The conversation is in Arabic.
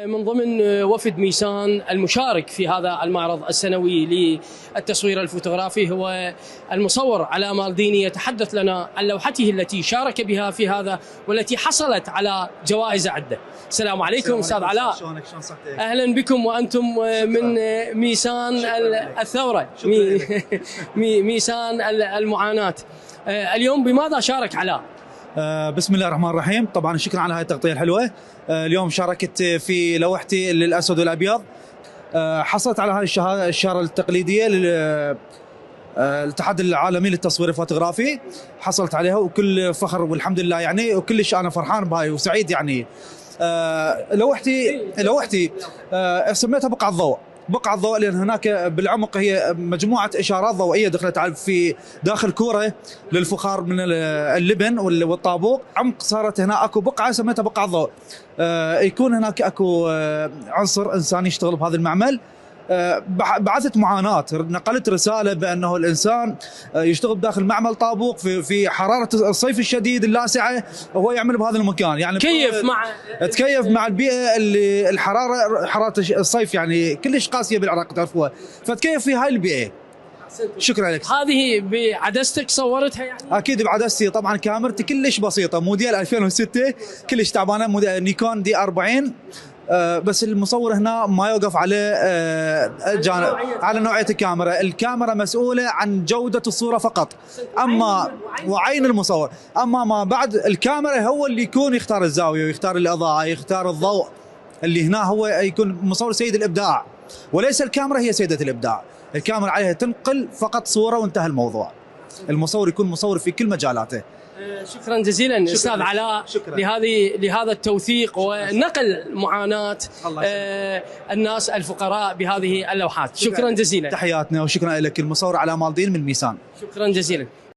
من ضمن وفد ميسان المشارك في هذا المعرض السنوي للتصوير الفوتوغرافي هو المصور علاء مالديني، يتحدث لنا عن لوحته التي شارك بها في هذا والتي حصلت على جوائز عدة. السلام عليكم أستاذ علاء. شلونك؟ شلون صحتك؟ أهلا بكم وأنتم من ميسان الثورة، ميسان المعاناة. اليوم بماذا شارك علاء؟ بسم الله الرحمن الرحيم. طبعا شكرا على هذه التغطية الحلوة. اليوم شاركت في لوحتي للأسود والأبيض. حصلت على هذه الشهادة التقليدية الاتحاد العالمي للتصوير الفوتوغرافي، حصلت عليها وكل فخر والحمد لله يعني، وكلش أنا فرحان بهاي وسعيد يعني. لوحتي سميتها بقعة ضوء. بقعة ضوء لأن هناك بالعمق هي مجموعة إشارات ضوئية دخلت في داخل كورة للفخار من اللبن والطابوق. عمق صارت هنا أكو بقعة سميتها بقعة ضوء. يكون هناك أكو عنصر إنساني يشتغل بهذا المعمل. بعثت معاناة، نقلت رسالة بأنه الإنسان يشتغل داخل معمل طابوق في حرارة الصيف الشديد اللاسعة، وهو يعمل بهذا المكان يعني تكيف مع البيئة اللي حرارة الصيف يعني كلش قاسية بالعراق تعرفوها، فتكيف في هاي البيئة. شكرا لك. هذه بعدستك صورتها يعني؟ اكيد بعدستي، طبعا كاميرتي كلش بسيطة، موديل 2006 كلش تعبانة، نيكون دي 40. بس المصور هنا ما يوقف على على نوعية الكاميرا. الكاميرا مسؤولة عن جودة الصورة فقط، أما وعين المصور، أما ما بعد الكاميرا هو اللي يكون يختار الزاوية ويختار الإضاءة، يختار الضوء اللي هنا، هو يكون مصور سيد الإبداع، وليس الكاميرا هي سيدة الإبداع. الكاميرا عليها تنقل فقط صورة وانتهى الموضوع. المصور يكون مصور في كل مجالاته. شكرا جزيلا استاذ علاء لهذا التوثيق ونقل معاناة الناس الفقراء بهذه اللوحات. شكرا جزيلا. تحياتنا وشكرا لك. المصور علاء مالدين من ميسان. شكرا جزيلا.